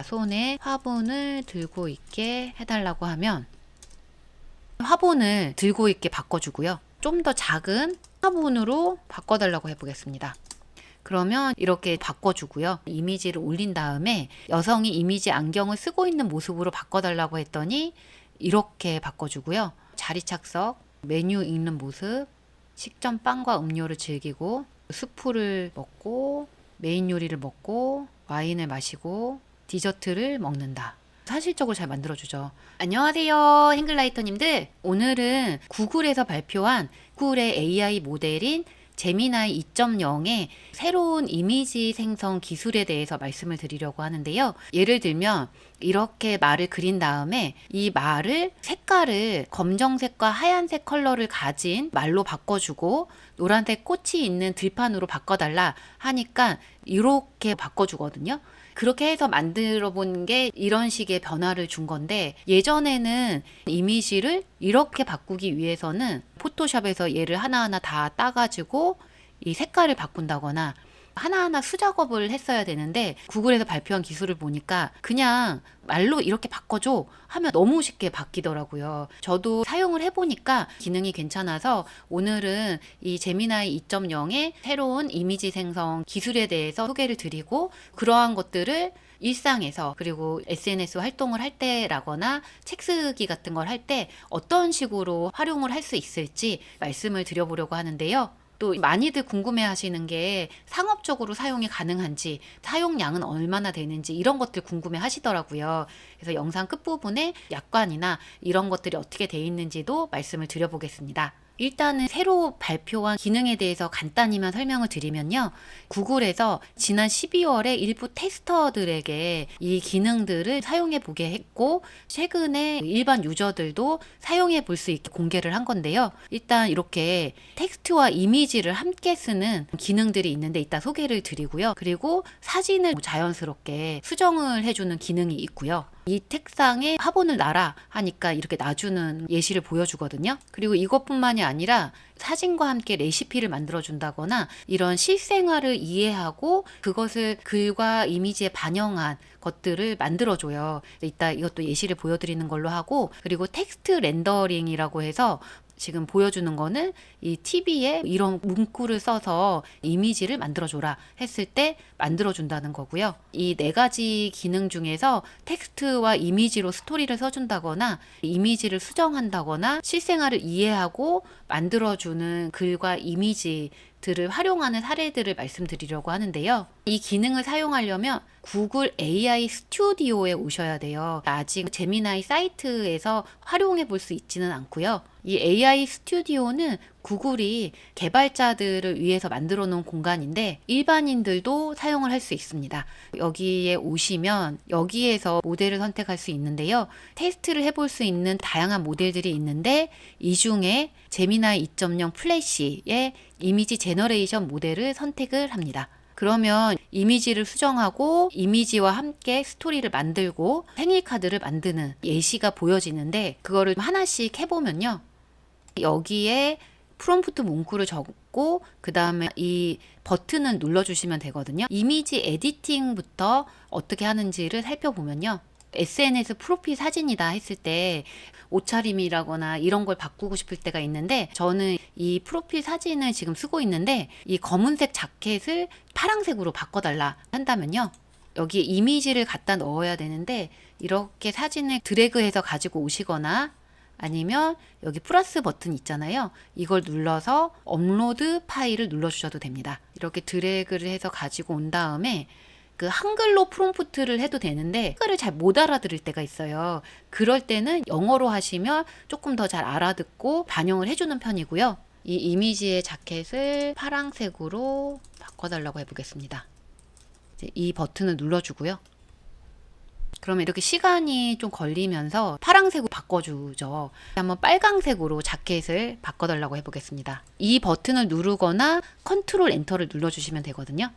손에 화분을 들고 있게 해달라고 하면 화분을 들고 있게 바꿔주고요. 좀 더 작은 화분으로 바꿔달라고 해보겠습니다. 그러면 이렇게 바꿔주고요. 이미지를 올린 다음에 여성이 이미지 안경을 쓰고 있는 모습으로 바꿔달라고 했더니 이렇게 바꿔주고요. 자리 착석, 메뉴 읽는 모습, 식전 빵과 음료를 즐기고 수프를 먹고 메인 요리를 먹고 와인을 마시고 디저트를 먹는다. 사실적으로 잘 만들어주죠. 안녕하세요, 행글라이터님들. 오늘은 구글에서 발표한 구글의 AI 모델인 제미나이 2.0의 새로운 이미지 생성 기술에 대해서 말씀을 드리려고 하는데요. 예를 들면 이렇게 말을 그린 다음에 이 말을 색깔을 검정색과 하얀색 컬러를 가진 말로 바꿔주고 노란색 꽃이 있는 들판으로 바꿔달라 하니까 이렇게 바꿔주거든요. 그렇게 해서 만들어 본 게 이런 식의 변화를 준 건데, 예전에는 이미지를 이렇게 바꾸기 위해서는 포토샵에서 얘를 하나하나 다 따가지고 이 색깔을 바꾼다거나 하나하나 수작업을 했어야 되는데, 구글에서 발표한 기술을 보니까 그냥 말로 이렇게 바꿔줘 하면 너무 쉽게 바뀌더라고요. 저도 사용을 해보니까 기능이 괜찮아서 오늘은 이 제미나이 2.0의 새로운 이미지 생성 기술에 대해서 소개를 드리고, 그러한 것들을 일상에서 그리고 SNS 활동을 할 때라거나 책 쓰기 같은 걸 할 때 어떤 식으로 활용을 할 수 있을지 말씀을 드려보려고 하는데요. 또 많이들 궁금해 하시는 게 상업적으로 사용이 가능한지, 사용량은 얼마나 되는지 이런 것들 궁금해 하시더라고요. 그래서 영상 끝부분에 약관이나 이런 것들이 어떻게 돼 있는지도 말씀을 드려보겠습니다. 일단은 새로 발표한 기능에 대해서 간단히만 설명을 드리면요. 구글에서 지난 12월에 일부 테스터들에게 이 기능들을 사용해 보게 했고, 최근에 일반 유저들도 사용해 볼 수 있게 공개를 한 건데요. 일단 이렇게 텍스트와 이미지를 함께 쓰는 기능들이 있는데 이따 소개를 드리고요. 그리고 사진을 자연스럽게 수정을 해주는 기능이 있고요. 이 책상에 화분을 놔라 하니까 이렇게 놔주는 예시를 보여주거든요. 그리고 이것뿐만이 아니라 사진과 함께 레시피를 만들어준다거나 이런 실생활을 이해하고 그것을 글과 이미지에 반영한 것들을 만들어줘요. 이따 이것도 예시를 보여드리는 걸로 하고, 그리고 텍스트 렌더링이라고 해서 지금 보여주는 거는 이 TV에 이런 문구를 써서 이미지를 만들어줘라 했을 때 만들어준다는 거고요. 이 네 가지 기능 중에서 텍스트와 이미지로 스토리를 써준다거나 이미지를 수정한다거나 실생활을 이해하고 만들어주는 글과 이미지들을 활용하는 사례들을 말씀드리려고 하는데요. 이 기능을 사용하려면 구글 AI 스튜디오에 오셔야 돼요. 아직 제미나이 사이트에서 활용해 볼 수 있지는 않고요. 이 AI 스튜디오는 구글이 개발자들을 위해서 만들어 놓은 공간인데 일반인들도 사용을 할 수 있습니다. 여기에 오시면 여기에서 모델을 선택할 수 있는데요. 테스트를 해볼 수 있는 다양한 모델들이 있는데 이 중에 제미나이 2.0 플래시의 이미지 제너레이션 모델을 선택을 합니다. 그러면 이미지를 수정하고 이미지와 함께 스토리를 만들고 생일 카드를 만드는 예시가 보여지는데, 그거를 하나씩 해보면요. 여기에 프롬프트 문구를 적고 그 다음에 이 버튼을 눌러주시면 되거든요. 이미지 에디팅부터 어떻게 하는지를 살펴보면요. SNS 프로필 사진이다 했을 때 옷차림이라거나 이런 걸 바꾸고 싶을 때가 있는데, 저는 이 프로필 사진을 지금 쓰고 있는데 이 검은색 자켓을 파란색으로 바꿔달라 한다면요. 여기에 이미지를 갖다 넣어야 되는데 이렇게 사진을 드래그해서 가지고 오시거나 아니면 여기 플러스 버튼 있잖아요. 이걸 눌러서 업로드 파일을 눌러주셔도 됩니다. 이렇게 드래그를 해서 가지고 온 다음에 그 한글로 프롬프트를 해도 되는데 한글을 잘 못 알아들을 때가 있어요. 그럴 때는 영어로 하시면 조금 더 잘 알아듣고 반영을 해주는 편이고요. 이 이미지의 자켓을 파란색으로 바꿔달라고 해보겠습니다. 이 버튼을 눌러주고요. 그러면 이렇게 시간이 좀 걸리면서 파란색으로 바꿔주죠. 한번 빨강색으로 자켓을 바꿔달라고 해보겠습니다. 이 버튼을 누르거나 컨트롤 엔터를 눌러주시면 되거든요.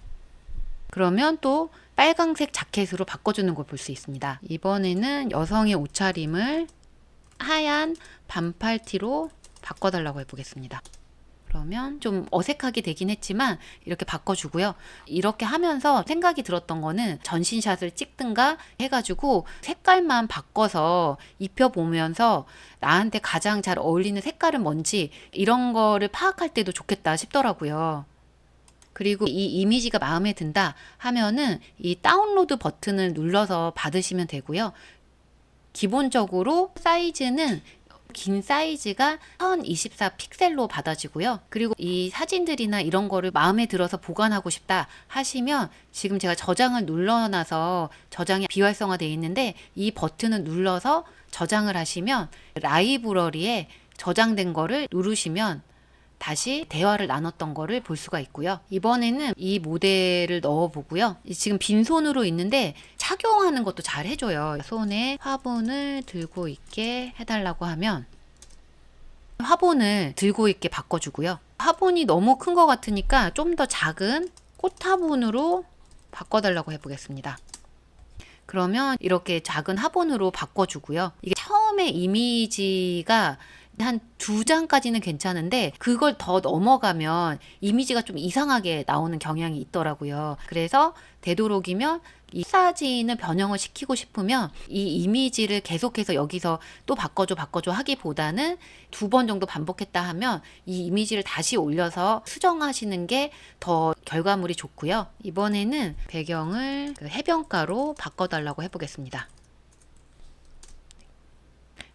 그러면 또 빨강색 자켓으로 바꿔주는 걸 볼 수 있습니다. 이번에는 여성의 옷차림을 하얀 반팔티로 바꿔달라고 해보겠습니다. 그러면 좀 어색하게 되긴 했지만 이렇게 바꿔주고요. 이렇게 하면서 생각이 들었던 거는 전신샷을 찍든가 해가지고 색깔만 바꿔서 입혀보면서 나한테 가장 잘 어울리는 색깔은 뭔지 이런 거를 파악할 때도 좋겠다 싶더라고요. 그리고 이 이미지가 마음에 든다 하면은 이 다운로드 버튼을 눌러서 받으시면 되고요. 기본적으로 사이즈는 긴 사이즈가 1024 픽셀로 받아지고요. 그리고 이 사진들이나 이런 거를 마음에 들어서 보관하고 싶다 하시면 지금 제가 저장을 눌러놔서 저장이 비활성화되어 있는데 이 버튼을 눌러서 저장을 하시면 라이브러리에 저장된 거를 누르시면 다시 대화를 나눴던 거를 볼 수가 있고요. 이번에는 이 모델을 넣어 보고요. 지금 빈손으로 있는데 착용하는 것도 잘 해줘요. 손에 화분을 들고 있게 해달라고 하면 화분을 들고 있게 바꿔주고요. 화분이 너무 큰 것 같으니까 좀 더 작은 꽃 화분으로 바꿔달라고 해보겠습니다. 그러면 이렇게 작은 화분으로 바꿔주고요. 이게 처음에 이미지가 한 2장까지는 괜찮은데 그걸 더 넘어가면 이미지가 좀 이상하게 나오는 경향이 있더라고요. 그래서 되도록이면 이 사진을 변형을 시키고 싶으면 이 이미지를 계속해서 여기서 또 바꿔줘 하기보다는 2번 정도 반복했다 하면 이 이미지를 다시 올려서 수정하시는 게 더 결과물이 좋고요. 이번에는 배경을 해변가로 바꿔달라고 해보겠습니다.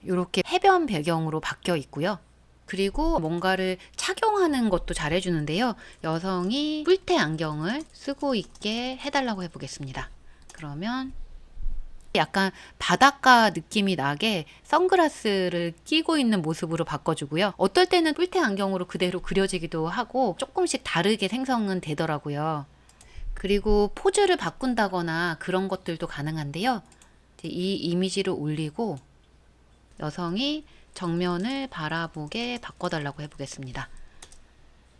이렇게 해변 배경으로 바뀌어 있고요. 그리고 뭔가를 착용하는 것도 잘 해주는데요. 여성이 뿔테 안경을 쓰고 있게 해달라고 해보겠습니다. 그러면 약간 바닷가 느낌이 나게 선글라스를 끼고 있는 모습으로 바꿔주고요. 어떨 때는 뿔테 안경으로 그대로 그려지기도 하고 조금씩 다르게 생성은 되더라고요. 그리고 포즈를 바꾼다거나 그런 것들도 가능한데요. 이 이미지를 올리고 여성이 정면을 바라보게 바꿔달라고 해보겠습니다.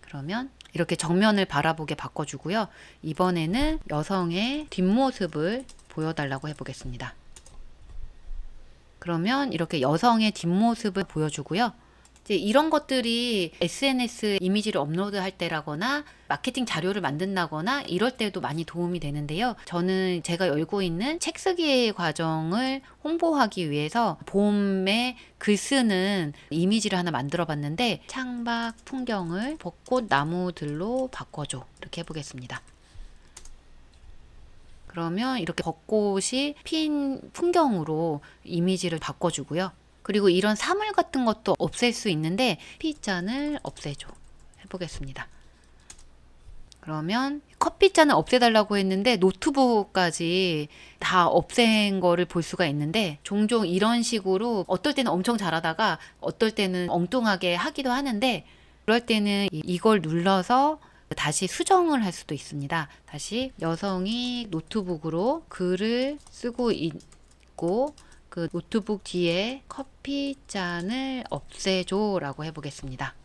그러면 이렇게 정면을 바라보게 바꿔주고요. 이번에는 여성의 뒷모습을 보여달라고 해보겠습니다. 그러면 이렇게 여성의 뒷모습을 보여주고요. 이제 이런 것들이 SNS 이미지를 업로드할 때라거나 마케팅 자료를 만든다거나 이럴 때도 많이 도움이 되는데요. 저는 제가 열고 있는 책 쓰기 과정을 홍보하기 위해서 봄에 글 쓰는 이미지를 하나 만들어 봤는데 창밖 풍경을 벚꽃 나무들로 바꿔줘 이렇게 해보겠습니다. 그러면 이렇게 벚꽃이 핀 풍경으로 이미지를 바꿔주고요. 그리고 이런 사물 같은 것도 없앨 수 있는데 커피잔을 없애줘 해보겠습니다. 그러면 커피잔을 없애달라고 했는데 노트북까지 다 없앤 거를 볼 수가 있는데 종종 이런 식으로 어떨 때는 엄청 잘하다가 어떨 때는 엉뚱하게 하기도 하는데 그럴 때는 이걸 눌러서 다시 수정을 할 수도 있습니다. 다시 여성이 노트북으로 글을 쓰고 있고 그 노트북 뒤에 커피잔을 없애줘 라고 해보겠습니다.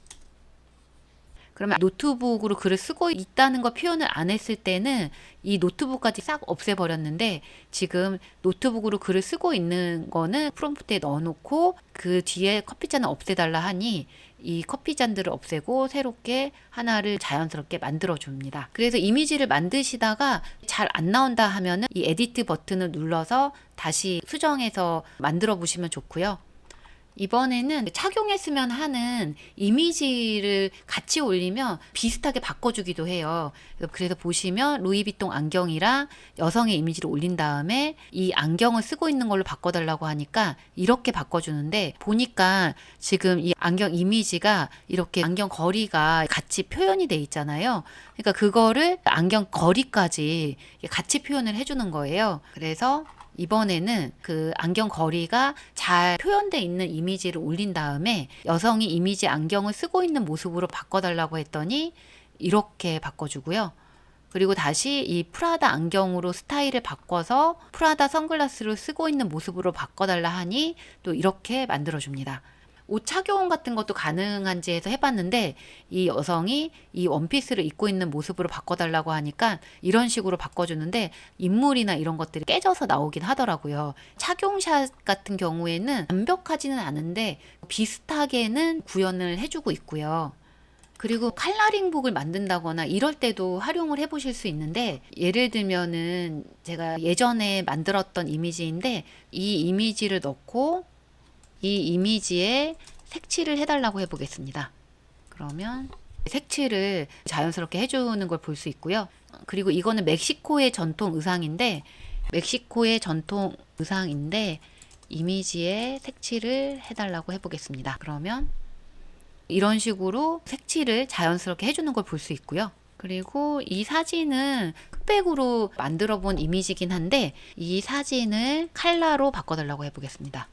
그러면 노트북으로 글을 쓰고 있다는 거 표현을 안 했을 때는 이 노트북까지 싹 없애버렸는데 지금 노트북으로 글을 쓰고 있는 거는 프롬프트에 넣어놓고 그 뒤에 커피잔을 없애달라 하니 이 커피잔들을 없애고 새롭게 하나를 자연스럽게 만들어 줍니다. 그래서 이미지를 만드시다가 잘 안 나온다 하면은 이 에디트 버튼을 눌러서 다시 수정해서 만들어 보시면 좋고요. 이번에는 착용했으면 하는 이미지를 같이 올리면 비슷하게 바꿔주기도 해요. 그래서 보시면 루이비통 안경이랑 여성의 이미지를 올린 다음에 이 안경을 쓰고 있는 걸로 바꿔달라고 하니까 이렇게 바꿔주는데 보니까 지금 이 안경 이미지가 이렇게 안경 거리가 같이 표현이 돼 있잖아요. 그러니까 그거를 안경 거리까지 같이 표현을 해주는 거예요. 그래서 이번에는 그 안경 거리가 잘 표현되어 있는 이미지를 올린 다음에 여성이 이미지 안경을 쓰고 있는 모습으로 바꿔달라고 했더니 이렇게 바꿔주고요. 그리고 다시 이 프라다 안경으로 스타일을 바꿔서 프라다 선글라스를 쓰고 있는 모습으로 바꿔달라 하니 또 이렇게 만들어줍니다. 옷 착용 같은 것도 가능한지 해서 해봤는데 이 여성이 이 원피스를 입고 있는 모습으로 바꿔달라고 하니까 이런 식으로 바꿔주는데 인물이나 이런 것들이 깨져서 나오긴 하더라고요. 착용샷 같은 경우에는 완벽하지는 않은데 비슷하게는 구현을 해주고 있고요. 그리고 칼라링북을 만든다거나 이럴 때도 활용을 해 보실 수 있는데, 예를 들면은 제가 예전에 만들었던 이미지인데 이 이미지를 넣고 이 이미지에 색칠을 해달라고 해 보겠습니다. 그러면 색칠을 자연스럽게 해주는 걸 볼 수 있고요. 그리고 이거는 멕시코의 전통 의상인데 이미지에 색칠을 해달라고 해보겠습니다. 그러면 이런 식으로 색칠을 자연스럽게 해주는 걸 볼 수 있고요. 그리고 이 사진은 흑백으로 만들어 본 이미지긴 한데 이 사진을 컬러로 바꿔달라고 해보겠습니다.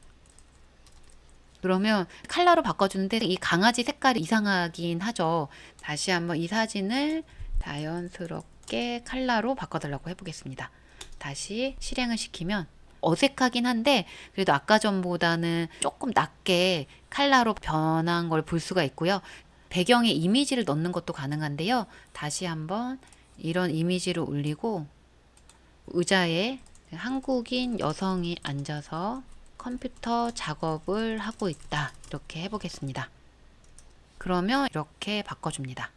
그러면 컬러로 바꿔주는데 이 강아지 색깔이 이상하긴 하죠. 다시 한번 이 사진을 자연스럽게 컬러로 바꿔달라고 해보겠습니다. 다시 실행을 시키면 어색하긴 한데 그래도 아까 전보다는 조금 낮게 컬러로 변한 걸 볼 수가 있고요. 배경에 이미지를 넣는 것도 가능한데요. 다시 한번 이런 이미지를 올리고 의자에 한국인 여성이 앉아서 컴퓨터 작업을 하고 있다. 이렇게 해보겠습니다. 그러면 이렇게 바꿔줍니다.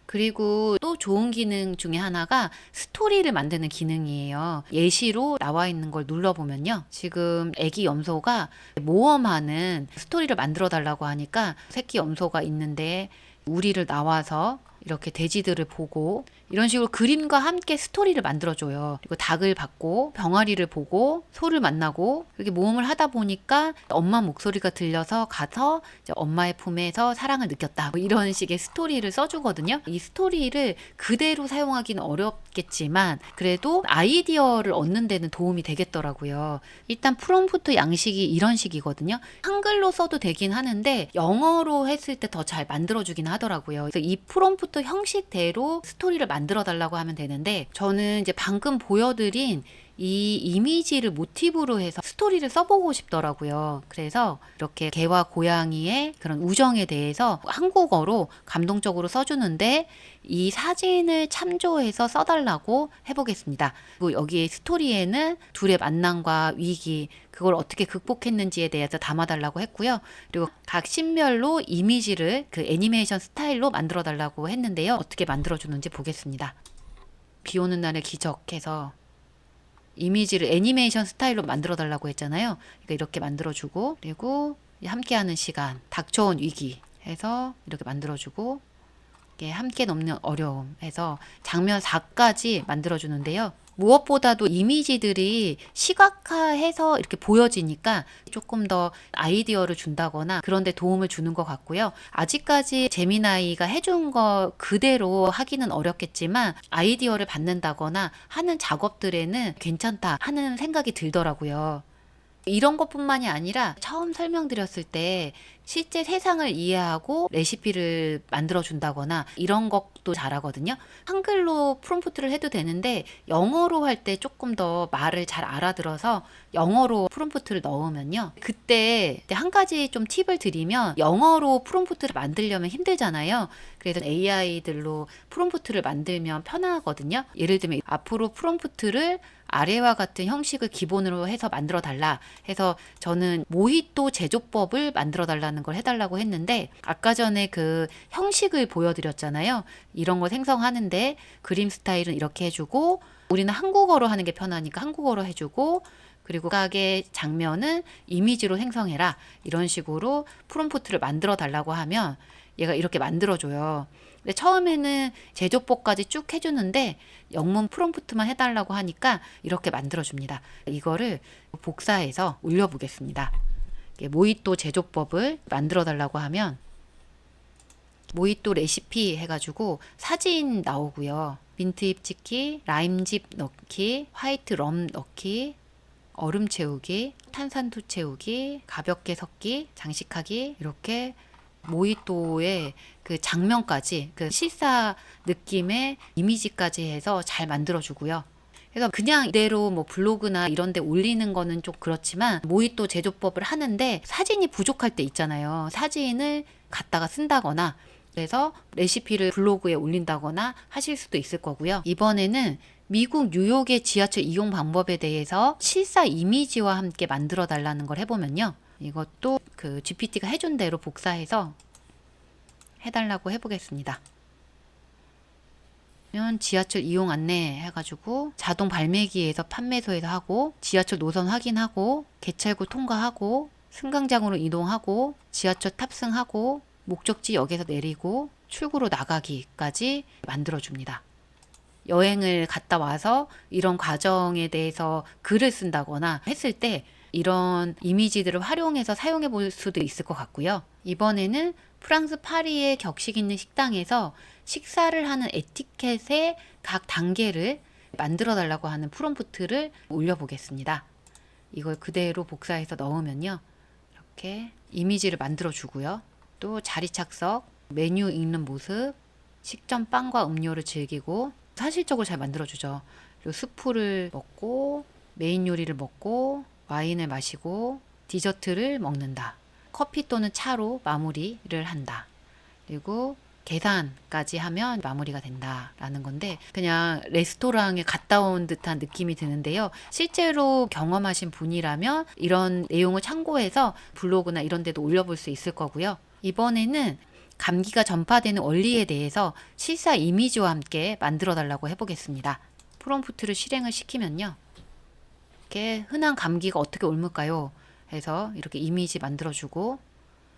그리고 또 좋은 기능 중에 하나가 스토리를 만드는 기능이에요. 예시로 나와 있는 걸 눌러보면요. 지금 애기 염소가 모험하는 스토리를 만들어 달라고 하니까 새끼 염소가 있는데 우리를 나와서 이렇게 돼지들을 보고 이런 식으로 그림과 함께 스토리를 만들어줘요. 그리고 닭을 받고 병아리를 보고 소를 만나고 이렇게 모험을 하다 보니까 엄마 목소리가 들려서 가서 이제 엄마의 품에서 사랑을 느꼈다. 뭐 이런 식의 스토리를 써주거든요. 이 스토리를 그대로 사용하기는 어렵겠지만 그래도 아이디어를 얻는 데는 도움이 되겠더라고요. 일단 프롬프트 양식이 이런 식이거든요. 한글로 써도 되긴 하는데 영어로 했을 때 더 잘 만들어주긴 하더라고요. 그래서 이 프롬프트 형식대로 스토리를 만들어 달라고 하면 되는데 저는 이제 방금 보여드린 이 이미지를 모티브로 해서 스토리를 써보고 싶더라고요. 그래서 이렇게 개와 고양이의 그런 우정에 대해서 한국어로 감동적으로 써주는데 이 사진을 참조해서 써달라고 해보겠습니다. 그리고 여기 스토리에는 둘의 만남과 위기, 그걸 어떻게 극복했는지에 대해서 담아달라고 했고요. 그리고 각 씬별로 이미지를 그 애니메이션 스타일로 만들어 달라고 했는데요. 어떻게 만들어주는지 보겠습니다. 비 오는 날의 기적해서 이미지를 애니메이션 스타일로 만들어 달라고 했잖아요. 그러니까 이렇게 만들어주고 그리고 함께하는 시간, 닥쳐온 위기 해서 이렇게 만들어주고 함께 넘는 어려움 해서 장면 4까지 만들어주는데요. 무엇보다도 이미지들이 시각화해서 이렇게 보여지니까 조금 더 아이디어를 준다거나 그런 데 도움을 주는 것 같고요. 아직까지 제미나이가 해준 거 그대로 하기는 어렵겠지만 아이디어를 받는다거나 하는 작업들에는 괜찮다 하는 생각이 들더라고요. 이런 것뿐만이 아니라 처음 설명드렸을 때 실제 세상을 이해하고 레시피를 만들어 준다거나 이런 것도 잘하거든요. 한글로 프롬프트를 해도 되는데 영어로 할 때 조금 더 말을 잘 알아들어서 영어로 프롬프트를 넣으면요. 그때 한 가지 좀 팁을 드리면 영어로 프롬프트를 만들려면 힘들잖아요. 그래서 AI들로 프롬프트를 만들면 편하거든요. 예를 들면 앞으로 프롬프트를 아래와 같은 형식을 기본으로 해서 만들어 달라 해서 저는 모히또 제조법을 만들어 달라는 걸 해달라고 했는데 아까 전에 그 형식을 보여드렸잖아요. 이런 걸 생성하는데 그림 스타일은 이렇게 해주고 우리는 한국어로 하는 게 편하니까 한국어로 해주고 그리고 각의 장면은 이미지로 생성해라 이런 식으로 프롬프트를 만들어 달라고 하면 얘가 이렇게 만들어줘요. 근데 처음에는 제조법까지 쭉 해주는데 영문 프롬프트만 해달라고 하니까 이렇게 만들어줍니다. 이거를 복사해서 올려보겠습니다. 모히또 제조법을 만들어 달라고 하면 모히또 레시피 해가지고 사진 나오고요. 민트잎 찍기, 라임즙 넣기, 화이트 럼 넣기, 얼음 채우기, 탄산수 채우기, 가볍게 섞기, 장식하기 이렇게 모히또의 그 장면까지 그 실사 느낌의 이미지까지 해서 잘 만들어주고요. 그래서 그냥 이대로 뭐 블로그나 이런 데 올리는 거는 좀 그렇지만 모히또 제조법을 하는데 사진이 부족할 때 있잖아요. 사진을 갖다가 쓴다거나 그래서 레시피를 블로그에 올린다거나 하실 수도 있을 거고요. 이번에는 미국 뉴욕의 지하철 이용 방법에 대해서 실사 이미지와 함께 만들어 달라는 걸 해보면요. 이것도 그 GPT가 해준 대로 복사해서 해달라고 해보겠습니다. 지하철 이용 안내 해가지고 자동 발매기에서 판매소에서 하고, 지하철 노선 확인하고, 개찰구 통과하고, 승강장으로 이동하고, 지하철 탑승하고, 목적지 역에서 내리고, 출구로 나가기까지 만들어줍니다. 여행을 갔다 와서 이런 과정에 대해서 글을 쓴다거나 했을 때 이런 이미지들을 활용해서 사용해 볼 수도 있을 것 같고요. 이번에는 프랑스 파리의 격식 있는 식당에서 식사를 하는 에티켓의 각 단계를 만들어 달라고 하는 프롬프트를 올려보겠습니다. 이걸 그대로 복사해서 넣으면요, 이렇게 이미지를 만들어 주고요. 또 자리 착석, 메뉴 읽는 모습, 식전 빵과 음료를 즐기고, 사실적으로 잘 만들어주죠. 그리고 스프를 먹고, 메인 요리를 먹고, 와인을 마시고, 디저트를 먹는다. 커피 또는 차로 마무리를 한다. 그리고 계산까지 하면 마무리가 된다라는 건데, 그냥 레스토랑에 갔다 온 듯한 느낌이 드는데요. 실제로 경험하신 분이라면 이런 내용을 참고해서 블로그나 이런 데도 올려볼 수 있을 거고요. 이번에는 감기가 전파되는 원리에 대해서 실사 이미지와 함께 만들어 달라고 해보겠습니다. 프롬프트를 실행을 시키면요, 이렇게 흔한 감기가 어떻게 옮을까요? 해서 이렇게 이미지 만들어주고,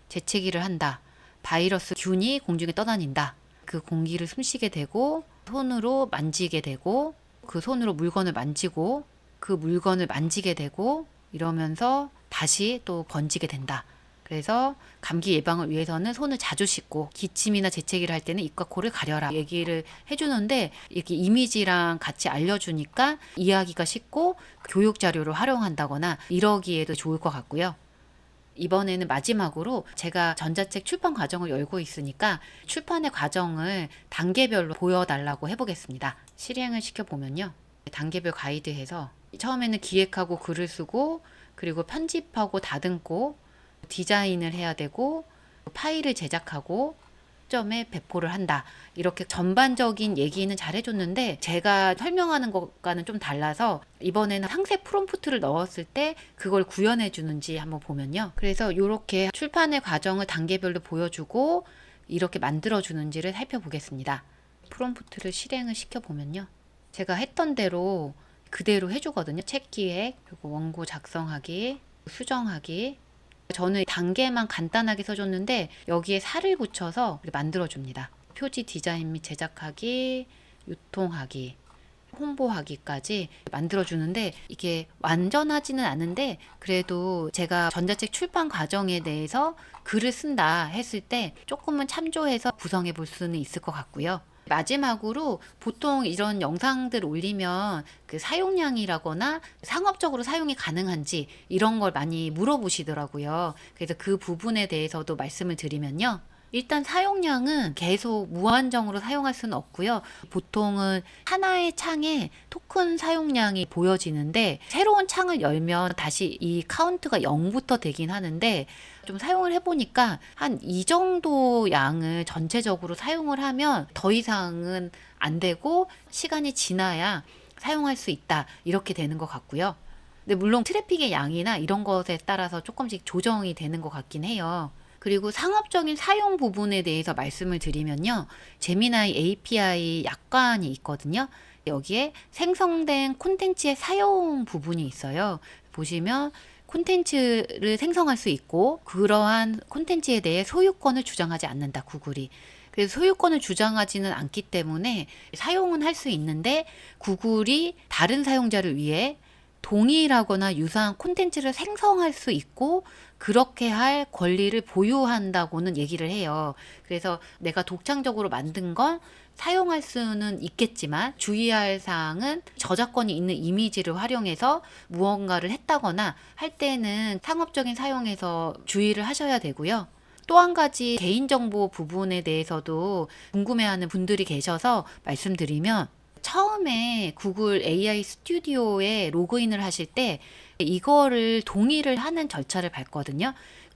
재채기를 한다. 바이러스 균이 공중에 떠다닌다. 그 공기를 숨쉬게 되고, 손으로 만지게 되고, 그 손으로 물건을 만지고, 그 물건을 만지게 되고, 이러면서 다시 또 번지게 된다. 그래서 감기 예방을 위해서는 손을 자주 씻고, 기침이나 재채기를 할 때는 입과 코를 가려라 얘기를 해주는데, 이렇게 이미지랑 같이 알려주니까 이해하기가 쉽고 교육 자료를 활용한다거나 이러기에도 좋을 것 같고요. 이번에는 마지막으로 제가 전자책 출판 과정을 열고 있으니까 출판의 과정을 단계별로 보여달라고 해보겠습니다. 실행을 시켜보면요, 단계별 가이드해서 처음에는 기획하고 글을 쓰고, 그리고 편집하고 다듬고, 디자인을 해야 되고, 파일을 제작하고, 점에 배포를 한다. 이렇게 전반적인 얘기는 잘 해줬는데, 제가 설명하는 것과는 좀 달라서 이번에는 상세 프롬프트를 넣었을 때 그걸 구현해 주는지 한번 보면요, 그래서 이렇게 출판의 과정을 단계별로 보여주고 이렇게 만들어 주는지를 살펴보겠습니다. 프롬프트를 실행을 시켜보면요, 제가 했던 대로 그대로 해주거든요. 책 기획, 그리고 원고 작성하기, 수정하기. 저는 단계만 간단하게 써줬는데 여기에 살을 붙여서 만들어줍니다. 표지 디자인 및 제작하기, 유통하기, 홍보하기까지 만들어주는데, 이게 완전하지는 않은데 그래도 제가 전자책 출판 과정에 대해서 글을 쓴다 했을 때 조금은 참조해서 구성해 볼 수는 있을 것 같고요. 마지막으로 보통 이런 영상들 올리면 그 사용량이라거나 상업적으로 사용이 가능한지 이런 걸 많이 물어보시더라고요. 그래서 그 부분에 대해서도 말씀을 드리면요, 일단 사용량은 계속 무한정으로 사용할 수는 없고요. 보통은 하나의 창에 토큰 사용량이 보여지는데, 새로운 창을 열면 다시 이 카운트가 0부터 되긴 하는데, 좀 사용을 해보니까 한 이 정도 양을 전체적으로 사용을 하면 더 이상은 안 되고, 시간이 지나야 사용할 수 있다, 이렇게 되는 것 같고요. 근데 물론 트래픽의 양이나 이런 것에 따라서 조금씩 조정이 되는 것 같긴 해요. 그리고 상업적인 사용 부분에 대해서 말씀을 드리면요, 제미나이 API 약관이 있거든요. 여기에 생성된 콘텐츠의 사용 부분이 있어요. 보시면 콘텐츠를 생성할 수 있고, 그러한 콘텐츠에 대해 소유권을 주장하지 않는다, 구글이. 그래서 소유권을 주장하지는 않기 때문에 사용은 할 수 있는데, 구글이 다른 사용자를 위해 동일하거나 유사한 콘텐츠를 생성할 수 있고, 그렇게 할 권리를 보유한다고는 얘기를 해요. 그래서 내가 독창적으로 만든 건 사용할 수는 있겠지만 주의할 사항은 저작권이 있는 이미지를 활용해서 무언가를 했다거나 할 때는 상업적인 사용에서 주의를 하셔야 되고요. 또 한 가지 개인정보 부분에 대해서도 궁금해하는 분들이 계셔서 말씀드리면, 처음에 구글 AI 스튜디오에 로그인을 하실 때 이거를 동의를 하는 절차를 밟거든요.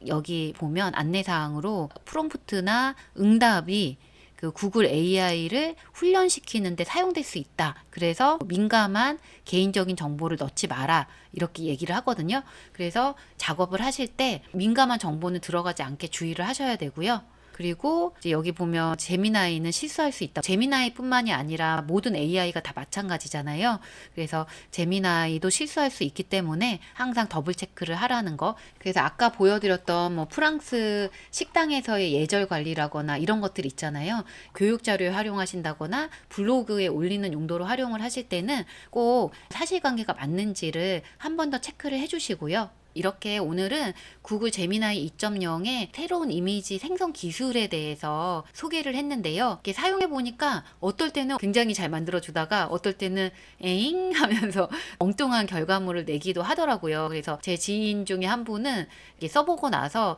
여기 보면 안내사항으로 프롬프트나 응답이 그 구글 AI를 훈련시키는데 사용될 수 있다. 그래서 민감한 개인적인 정보를 넣지 마라, 이렇게 얘기를 하거든요. 그래서 작업을 하실 때 민감한 정보는 들어가지 않게 주의를 하셔야 되고요. 그리고 이제 여기 보면 제미나이는 실수할 수 있다. 제미나이뿐만이 아니라 모든 AI가 다 마찬가지잖아요. 그래서 제미나이도 실수할 수 있기 때문에 항상 더블 체크를 하라는 거. 그래서 아까 보여드렸던 뭐 프랑스 식당에서의 예절 관리라거나 이런 것들 있잖아요. 교육 자료에 활용하신다거나 블로그에 올리는 용도로 활용을 하실 때는 꼭 사실관계가 맞는지를 한 번 더 체크를 해주시고요. 이렇게 오늘은 구글 제미나이 2.0의 새로운 이미지 생성 기술에 대해서 소개를 했는데요. 이렇게 사용해 보니까 어떨 때는 굉장히 잘 만들어 주다가 어떨 때는 에잉 하면서 엉뚱한 결과물을 내기도 하더라고요. 그래서 제 지인 중에 한 분은 이렇게 써보고 나서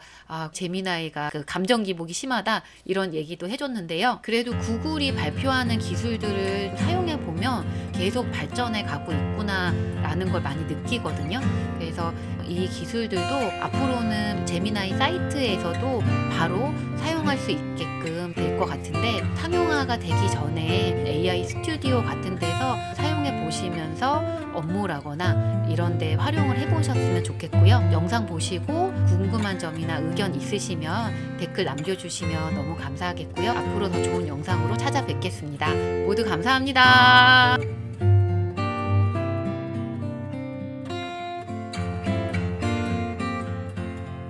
제미나이가 그 감정 기복이 심하다 이런 얘기도 해줬는데요. 그래도 구글이 발표하는 기술들을 사용해 보면 계속 발전해 가고 있구나라는 걸 많이 느끼거든요. 그래서 이 기술들도 앞으로는 제미나이 사이트에서도 바로 사용할 수 있게끔 될 것 같은데, 상용화가 되기 전에 AI 스튜디오 같은 데서 사용해 보시면서 업무라거나 이런 데 활용을 해 보셨으면 좋겠고요. 영상 보시고 궁금한 점이나 의견 있으시면 댓글 남겨주시면 너무 감사하겠고요. 앞으로 더 좋은 영상으로 찾아뵙겠습니다. 모두 감사합니다.